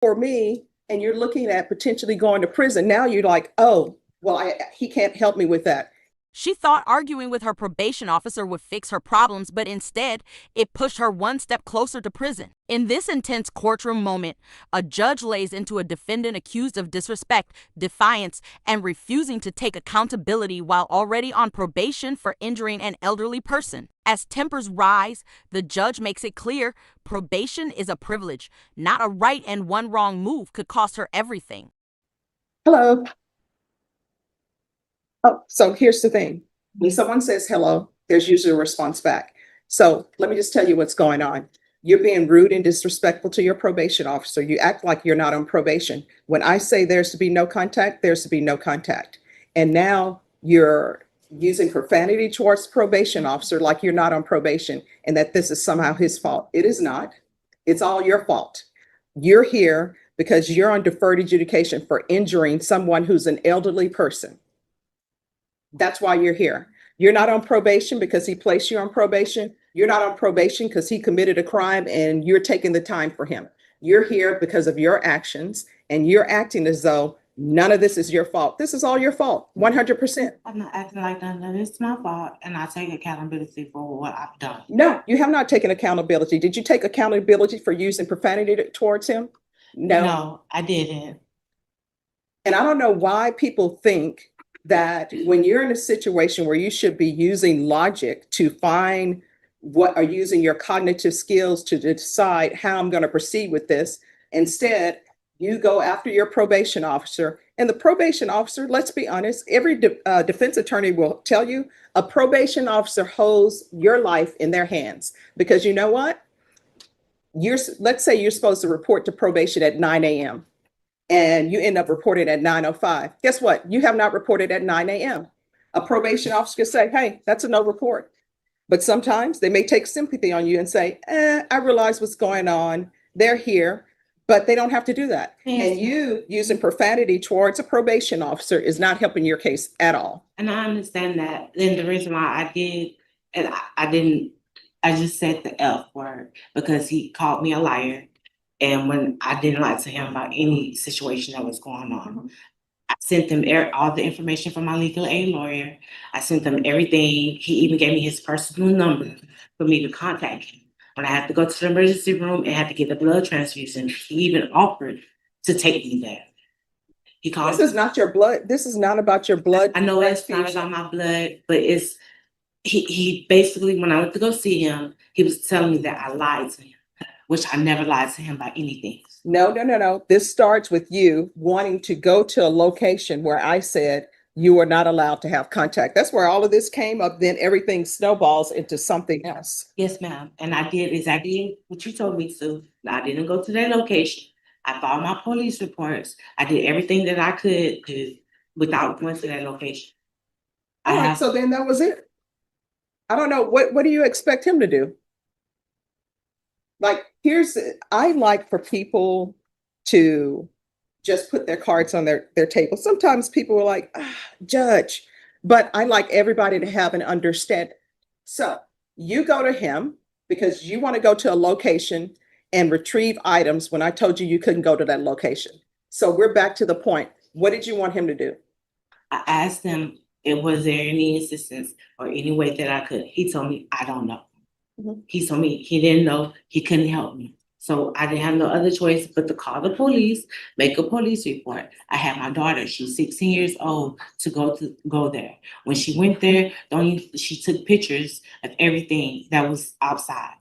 for me, and you're looking at potentially going to prison. Now you're like, oh, well, he can't help me with that. She thought arguing with her probation officer would fix her problems, but instead, it pushed her one step closer to prison. In this intense courtroom moment, a judge lays into a defendant accused of disrespect, defiance, and refusing to take accountability while already on probation for injuring an elderly person. As tempers rise, the judge makes it clear probation is a privilege, not a right, and one wrong move could cost her everything. Hello. Oh, so here's the thing. When someone says hello, there's usually a response back. So let me just tell you what's going on. You're being rude and disrespectful to your probation officer. You act like you're not on probation. When I say there's to be no contact, there's to be no contact. And now you're using profanity towards the probation officer like you're not on probation and that this is somehow his fault. It is not. It's all your fault. You're here because you're on deferred adjudication for injuring someone who's an elderly person. That's why you're here. You're not on probation because he placed you on probation. You're not on probation because he committed a crime and you're taking the time for him. You're here because of your actions and you're acting as though none of this is your fault. This is all your fault, 100%. I'm not acting like none of it's my fault, and I take accountability for what I've done. No, you have not taken accountability. Did you take accountability for using profanity towards him? No. No, I didn't. And I don't know why people think that when you're in a situation where you should be using logic to find what are using your cognitive skills to decide how I'm going to proceed with this, instead, you go after your probation officer. And the probation officer, let's be honest, every defense attorney will tell you a probation officer holds your life in their hands because you know what? Let's say you're supposed to report to probation at 9 a.m. and you end up reporting at 9:05. Guess what? You have not reported at 9 a.m. A probation officer could say, hey, that's a no report. But sometimes they may take sympathy on you and say, I realize what's going on. They're here, but they don't have to do that. Yes. And you using profanity towards a probation officer is not helping your case at all. And I understand that. And the reason why I did, and I didn't, I just said the F word because he called me a liar. And when I didn't lie to him about any situation that was going on, I sent them all the information from my legal aid lawyer. I sent them everything. He even gave me his personal number for me to contact him. When I had to go to the emergency room and had to get a blood transfusion, he even offered to take me there. He called. This is not your blood. This is not about your blood. I know it's not about my blood, but it's he basically, when I went to go see him, he was telling me that I lied to him, which I never lied to him about anything. No. This starts with you wanting to go to a location where I said you are not allowed to have contact. That's where all of this came up. Then everything snowballs into something else. Yes, ma'am. And I did exactly what you told me to. I didn't go to that location. I filed my police reports. I did everything that I could do without going to that location. All right, so then that was it. I don't know. What do you expect him to do? Like, I like for people to just put their cards on their table. Sometimes people are like, judge, but I like everybody to have an understanding. So you go to him because you want to go to a location and retrieve items when I told you you couldn't go to that location. So we're back to the point. What did you want him to do? I asked him, was there any assistance or any way that I could? He told me, I don't know. Mm-hmm. He told me he didn't know, he couldn't help me. So I didn't have no other choice but to call the police, make a police report. I had my daughter, she's 16 years old, to go there. When she went there, she took pictures of everything that was outside.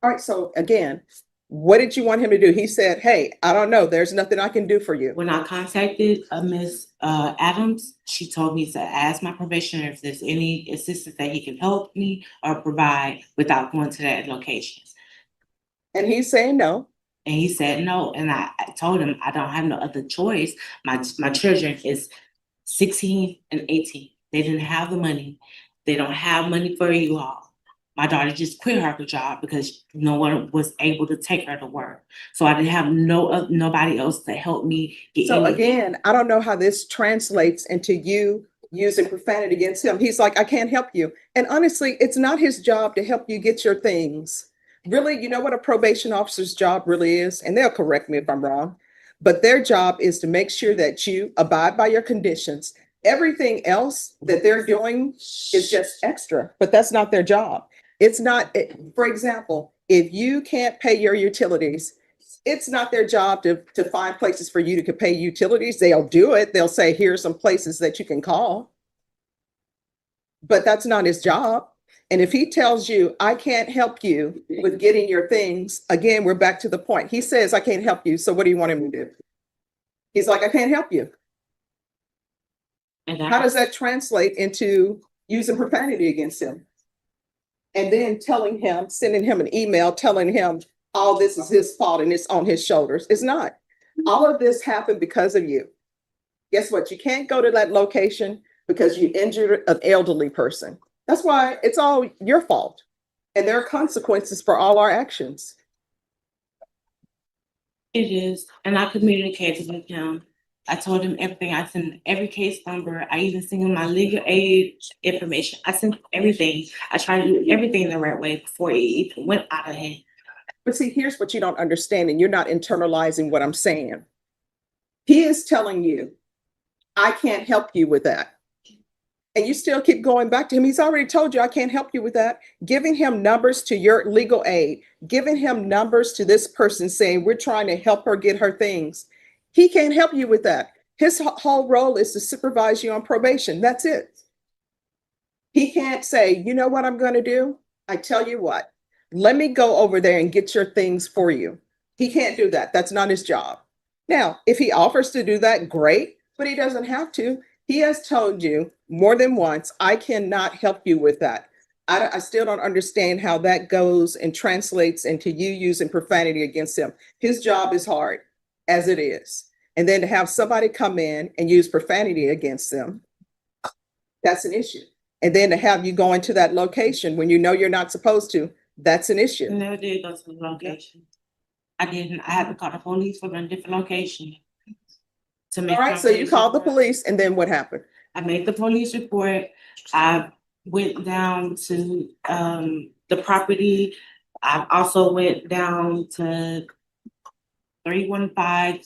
All right, so again, what did you want him to do? He said, hey, I don't know. There's nothing I can do for you. When I contacted Miss Adams, she told me to ask my probationer if there's any assistance that he can help me or provide without going to that location. And he's saying no. And he said no. And I told him I don't have no other choice. My children is 16 and 18. They didn't have the money. They don't have money for you all. My daughter just quit her job because no one was able to take her to work. So I didn't have nobody else to help me get So again, I don't know how this translates into you using profanity against him. He's like, I can't help you. And honestly, it's not his job to help you get your things. Really, you know what a probation officer's job really is? And they'll correct me if I'm wrong, but their job is to make sure that you abide by your conditions. Everything else that they're doing is just extra, but that's not their job. It's not, for example, if you can't pay your utilities, it's not their job to find places for you to pay utilities. They'll do it. They'll say, here's some places that you can call. But that's not his job. And if he tells you, I can't help you with getting your things, again, we're back to the point. He says, I can't help you. So what do you want him to do? He's like, I can't help you. And How does that translate into using profanity against him? And then telling him, sending him an email, telling him all this is his fault and it's on his shoulders. It's not. All of this happened because of you. Guess what? You can't go to that location because you injured an elderly person. That's why it's all your fault. And there are consequences for all our actions. It is, and I communicated with him. I told him everything. I sent every case number. I even sent him my legal aid information. I sent everything. I tried to do everything the right way before it even went out of hand. But see, here's what you don't understand, and you're not internalizing what I'm saying. He is telling you, I can't help you with that. And you still keep going back to him. He's already told you, I can't help you with that. Giving him numbers to your legal aid, giving him numbers to this person saying, we're trying to help her get her things. He can't help you with that. His whole role is to supervise you on probation. That's it. He can't say, you know what I'm going to do? I tell you what, let me go over there and get your things for you. He can't do that. That's not his job. Now, if he offers to do that, great, but he doesn't have to. He has told you more than once, I cannot help you with that. I still don't understand how that goes and translates into you using profanity against him. His job is hard as it is. And then to have somebody come in and use profanity against them, that's an issue. And then to have you go into that location when you know you're not supposed to, that's an I issue. never did go to the location. I didn't. I had to call the police from a different location. To make All right, so you called the police and then what happened? I made the police report. I went down to the property. I also went down to 315,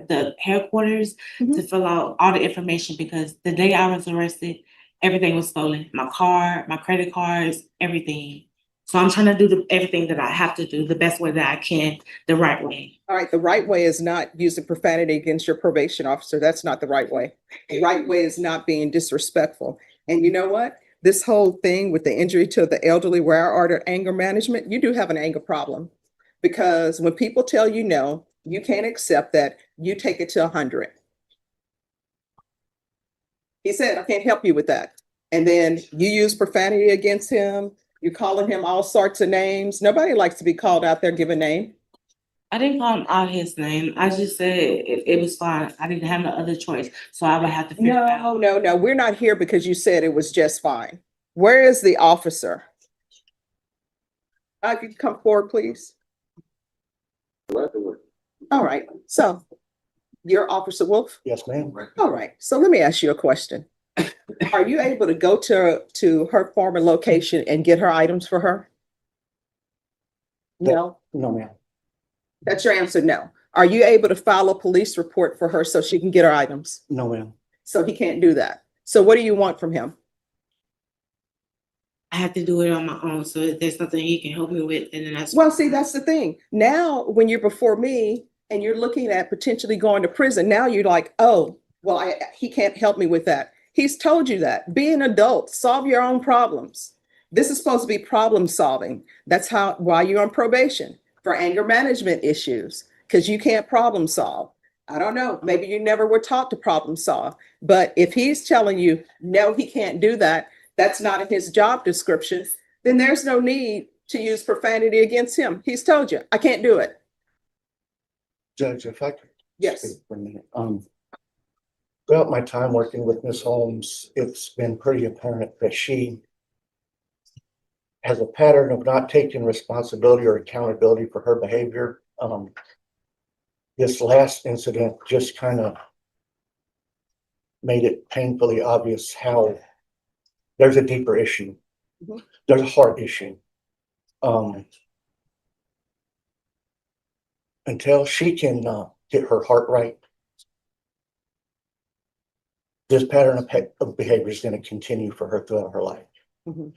the headquarters, to fill out all the information because the day I was arrested, everything was stolen. My car, my credit cards, everything. So I'm trying to do everything that I have to do the best way that I can, the right way. All right, the right way is not using profanity against your probation officer. That's not the right way. The right way is not being disrespectful. And you know what? This whole thing with the injury to the elderly, where are the anger management? You do have an anger problem because when people tell you no, you can't accept that. You take it to 100. He said, I can't help you with that. And then you use profanity against him. You're calling him all sorts of names. Nobody likes to be called out there, give a name. I didn't call him out his name. I just said it was fine. I didn't have no other choice. So I would have to figure it out. No. We're not here because you said it was just fine. Where is the officer? Could you come forward, please? All right. So you're Officer Wolf? Yes, ma'am. All right. So let me ask you a question. Are you able to go to her former location and get her items for her? No. No, ma'am. That's your answer, no. Are you able to file a police report for her so she can get her items? No, ma'am. So he can't do that. So what do you want from him? I have to do it on my own. So if there's something he can help me with, and then that's Well, see, that's the thing. Now, when you're before me and you're looking at potentially going to prison, now you're like, oh, well, he can't help me with that. He's told you that. Be an adult, solve your own problems. This is supposed to be problem solving. That's why you're on probation, for anger management issues, because you can't problem solve. I don't know, maybe you never were taught to problem solve, but if he's telling you, no, he can't do that, that's not in his job description, then there's no need to use profanity against him. He's told you, I can't do it. Judge, if I could Yes. speak for a minute. Throughout my time working with Ms. Holmes, it's been pretty apparent that she has a pattern of not taking responsibility or accountability for her behavior. This last incident just kind of made it painfully obvious how there's a deeper issue. Mhm. There's a heart issue. until she can get her heart right, this pattern of behavior is going to continue for her throughout her life. Mhm.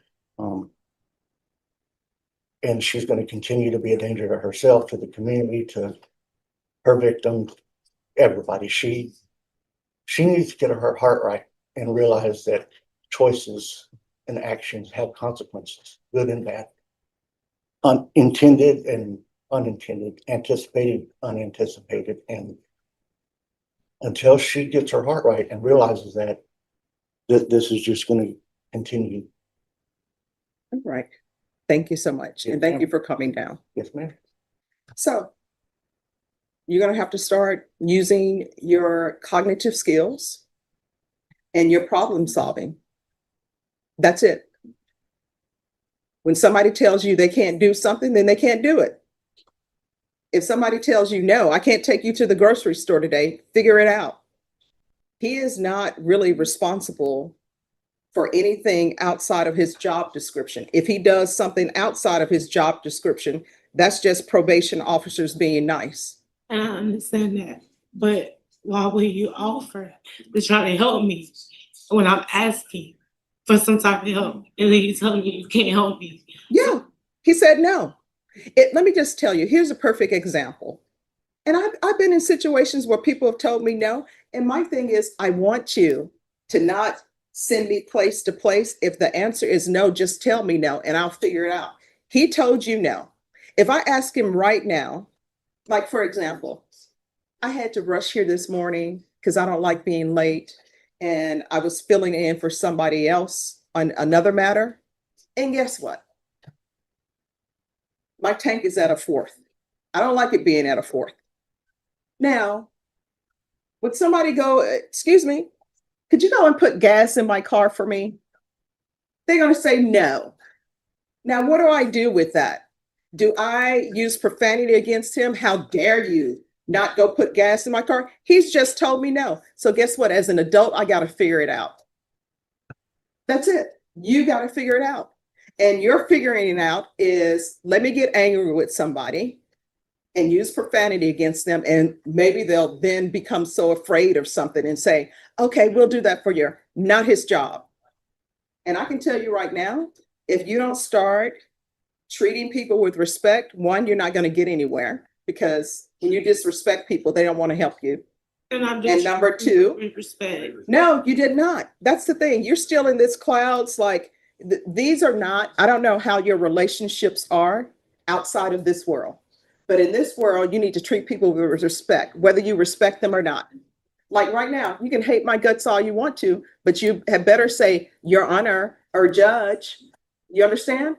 And she's going to continue to be a danger to herself, to the community, to her victim, everybody. She needs to get her heart right and realize that choices and actions have consequences, good and bad, intended and unintended, anticipated, unanticipated. And until she gets her heart right and realizes that, this is just going to continue. All right. Thank you so much. And thank you for coming down. Yes, ma'am. So you're going to have to start using your cognitive skills and your problem solving. That's it. When somebody tells you they can't do something, then they can't do it. If somebody tells you, no, I can't take you to the grocery store today, figure it out. He is not really responsible for anything outside of his job description. If he does something outside of his job description, that's just probation officers being nice. And I understand that, but why would you offer to try to help me when I'm asking for some type of help, and then you tell me you can't help me? Yeah, he said no. Let me just tell you, here's a perfect example. And I've been in situations where people have told me no. And my thing is, I want you to not send me place to place. If the answer is no, just tell me no and I'll figure it out. He told you no. If I ask him right now, like for example, I had to rush here this morning because I don't like being late. And I was filling in for somebody else on another matter. And guess what? My tank is at a fourth. I don't like it being at a fourth. Now, would somebody go, excuse me, could you go and put gas in my car for me? They're going to say no. Now, what do I do with that? Do I use profanity against him? How dare you not go put gas in my car? He's just told me no. So guess what? As an adult, I got to figure it out. That's it. You got to figure it out. And your figuring it out is, let me get angry with somebody and use profanity against them. And maybe they'll then become so afraid of something and say, okay, we'll do that for you. Not his job. And I can tell you right now, if you don't start treating people with respect, one, you're not going to get anywhere, because when you disrespect people, they don't want to help you. And number two, respect. No, you did not. That's the thing. You're still in this clouds. Like these are not, I don't know how your relationships are outside of this world. But in this world, you need to treat people with respect, whether you respect them or not. Like right now, you can hate my guts all you want to, but you had better say, Your Honor or Judge. You understand?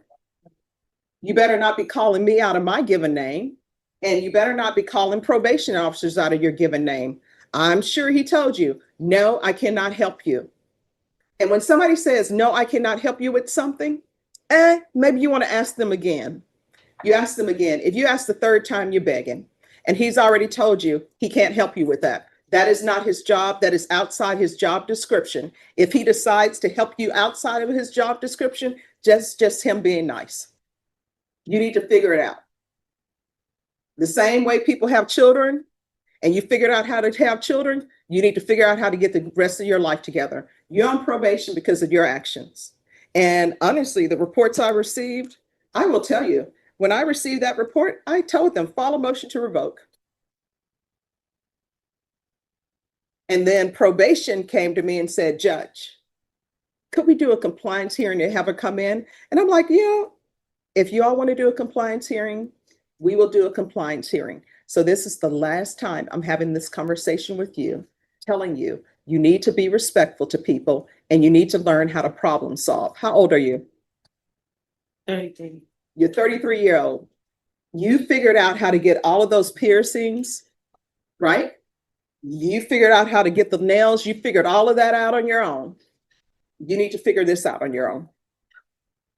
You better not be calling me out of my given name. And you better not be calling probation officers out of your given name. I'm sure he told you, no, I cannot help you. And when somebody says, no, I cannot help you with something, maybe you want to ask them again. You ask them again. If you ask the third time, you're begging. And he's already told you he can't help you with that. That is not his job. That is outside his job description. If he decides to help you outside of his job description, just him being nice. You need to figure it out. The same way people have children and you figured out how to have children, you need to figure out how to get the rest of your life together. You're on probation because of your actions. And honestly, the reports I received, I will tell you, when I received that report, I told them, file a motion to revoke. And then probation came to me and said, Judge, could we do a compliance hearing and have her come in? And I'm like, if you all want to do a compliance hearing, we will do a compliance hearing. So this is the last time I'm having this conversation with you, telling you, you need to be respectful to people and you need to learn how to problem solve. How old are you? 33. You're 33-year-old. You figured out how to get all of those piercings, right? You figured out how to get the nails. You figured all of that out on your own. You need to figure this out on your own.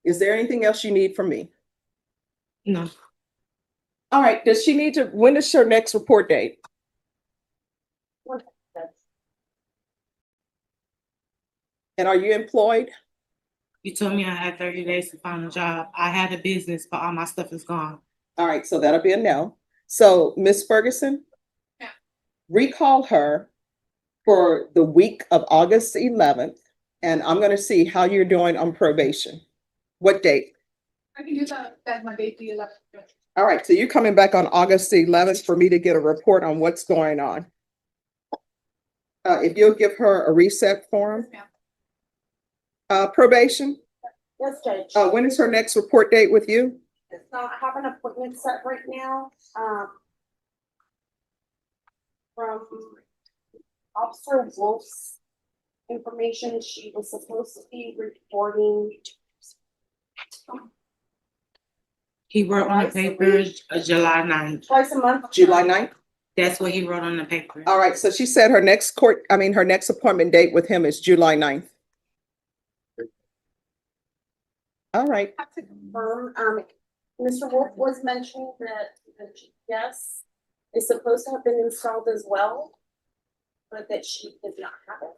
Is there anything else you need from me? No. All right. Does she need to, when is her next report date? And are you employed? You told me I had 30 days to find a job. I had a business, but all my stuff is gone. All right. So that'll be a no. So, Miss Ferguson? Yeah. Recall her for the week of August 11th, and I'm gonna see how you're doing on probation. What date? I can do that Monday, the 11th. All right, so you're coming back on August 11th for me to get a report on what's going on. If you'll give her a reset form. Yes, ma'am. Probation, Yes, Judge. when is her next report date with you? It's not, I have an appointment set right now, from Officer Wolf's information, she was supposed to be reporting. He wrote on the paper, July 9th. Twice a month. July 9th? That's what he wrote on the paper. All right, so she said her next her next appointment date with him is July 9th. All right, I have to confirm, Mr. Wolf was mentioning that the GPS is supposed to have been installed as well, but that she did not have it.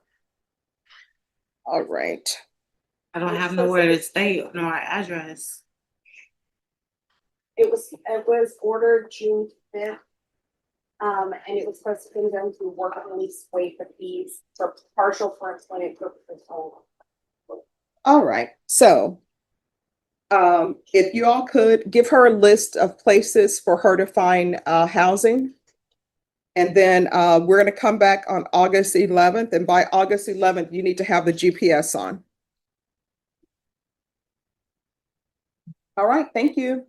all right. I don't have nowhere to stay, no address. It was ordered June 5th. And it was supposed to be done through work release waive the fees for partial for employment purposes only. All right, so if you all could give her a list of places for her to find housing. And then we're gonna come back on August 11th, and by August 11th, you need to have the GPS on. All right, thank you.